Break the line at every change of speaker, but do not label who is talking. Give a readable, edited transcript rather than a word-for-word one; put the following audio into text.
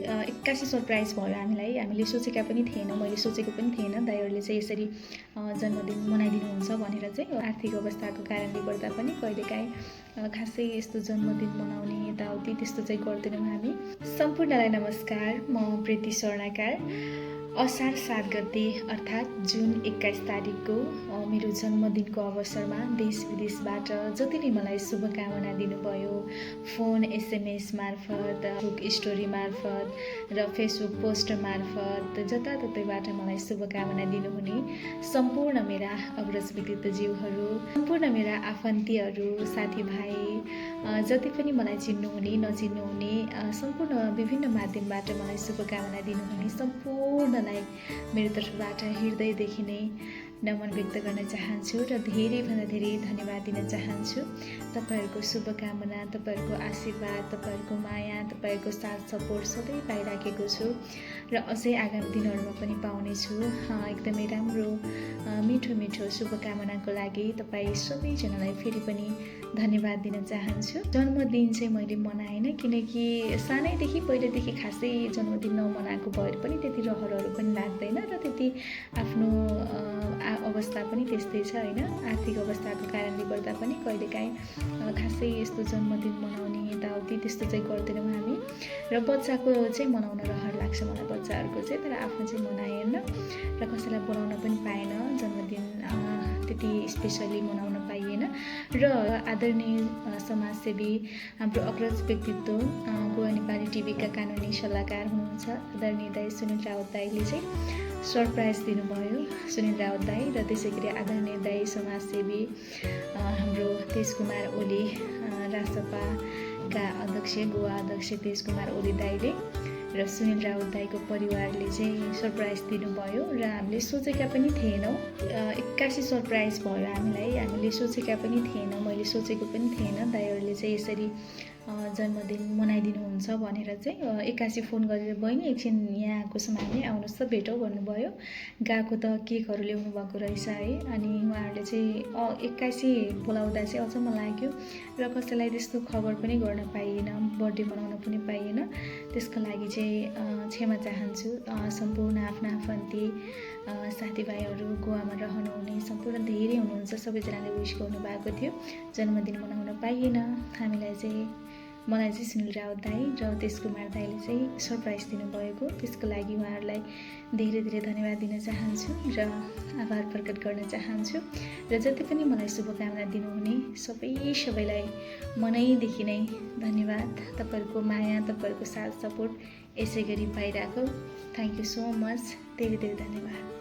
एक्कासी सरप्राइज भयो हामीलाई। हामीले सोचेका पनि थिएनौँ, मैले सोचेको पनि थिएन दाइहरूले चाहिँ यसरी जन्मदिन मनाइदिनुहुन्छ भनेर चाहिँ। आर्थिक अवस्थाको कारणले गर्दा पनि कहिलेकाहीँ खासै यस्तो जन्मदिन मनाउने यताउति त्यस्तो चाहिँ गर्दैनौँ हामी। सम्पूर्णलाई नमस्कार, म प्रीति स्वर्णकार। असार 7 गते अर्थात् जुन 21 तारिकको मेरो जन्मदिनको अवसरमा देश विदेशबाट जतिले मलाई शुभकामना दिनुभयो, फोन SMS मार्फत, फेसबुक स्टोरी मार्फत र फेसबुक पोस्ट मार्फत जताततैबाट मलाई शुभकामना दिनुहुने सम्पूर्ण मेरा अग्रज व्यक्तित्वज्यूहरू, सम्पूर्ण मेरा आफन्तीहरू, साथीभाइ, जति पनि मलाई चिन्नुहुने नचिन्नुहुने, सम्पूर्ण विभिन्न माध्यमबाट मलाई शुभकामना दिनुहुने सम्पूर्णलाई मेरो तर्फबाट हृदयदेखि नै नमन व्यक्त गर्न चाहन्छु र धेरैभन्दा धेरै धन्यवाद दिन चाहन्छु। तपाईहरूको शुभकामना, तपाईहरूको आशीर्वाद, तपाईहरूको माया, तपाईहरूको साथ सपोर्ट सधैँ पाइराखेको छु र अझै आगामी दिनहरूमा पनि पाउनेछु। एकदमै राम्रो मिठो मिठो शुभकामनाको लागि तपाईँ सबैजनालाई फेरि पनि धन्यवाद दिन चाहन्छु। जन्मदिन चाहिँ मैले मनाएन, किनकि सानैदेखि पहिलेदेखि खासै जन्मदिन नमनाएको भएर पनि त्यति रहरहरू पनि लाग्दैन र त्यति आफ्नो अवस्था पनि त्यस्तै छ होइन। आर्थिक अवस्थाको कारणले गर्दा पनि कहिलेकाहीँ खासै यस्तो जन्मदिन मनाउने यताउति त्यस्तो चाहिँ गर्दैनौँ हामी। र बच्चाको चाहिँ मनाउन रहर लाग्छ मलाई, बच्चाहरूको चाहिँ, तर आफ्नो चाहिँ मनाएन र कसैलाई बोलाउन पनि पाएन। जन्मदिन त्यति स्पेसली मनाउन पाइएन। र आदरणीय समाजसेवी हाम्रो अग्रज व्यक्तित्व गोवा नेपाली टिभीका कानुनी सल्लाहकार हुनुहुन्छ आदरणीय दाइ सुनिल राउत दाइले चाहिँ सरप्राइज दिनुभयो। सुनिल राउत दाइ र त्यसै गरी आदरणीय दाइ समाजसेवी हाम्रो तेजकुमार ओली, रासपाका अध्यक्ष, गोवा अध्यक्ष तेजकुमार ओली दाइले र सुनिल राउत दाइको परिवारले चाहिँ सरप्राइज दिनुभयो र हामीले सोचेका पनि थिएनौँ। एक्कासी सरप्राइज भयो हामीलाई। हामीले सोचेका पनि थिएनौँ, मैले सोचेको पनि थिएन दाइहरूले चाहिँ यसरी जन्मदिन मनाइदिनुहुन्छ भनेर चाहिँ। एक्कासी फोन गरेर बहिनी एकछिन यहाँ आएको छौँ हामी, आउनुहोस् त भेटौँ भन्नुभयो। गएको त केकहरू ल्याउनु भएको रहेछ है। अनि उहाँहरूले चाहिँ एक्कासी बोलाउँदा चाहिँ अचम्म लाग्यो र कसैलाई त्यस्तो खबर पनि गर्न पाइएन, बर्थडे मनाउन पनि पाइएन। त्यसको लागि चाहिँ क्षमा चाहन्छु। सम्पूर्ण आफ्ना आफन्ती साथीभाइहरू गोवामा रहनुहुने सम्पूर्ण धेरै हुनुहुन्छ, सबैजनाले विश गर्नुभएको थियो। जन्मदिन मनाउन पाइएन हामीलाई चाहिँ, मलाई चाहिँ सुनिल राउत दाइ र तेजकुमार दाइले चाहिँ सरप्राइज दिनुभएको। त्यसको लागि उहाँहरूलाई धेरै धेरै धन्यवाद दिन चाहन्छु र आभार प्रकट गर्न चाहन्छु। र जति पनि मलाई शुभकामना दिनुहुने सबैलाई मनैदेखि नै धन्यवाद। तपाईँहरूको माया, तपाईँहरूको साथ सपोर्ट यसै गरी पाइरहेको। Thank you so much. धेरै धेरै धन्यवाद।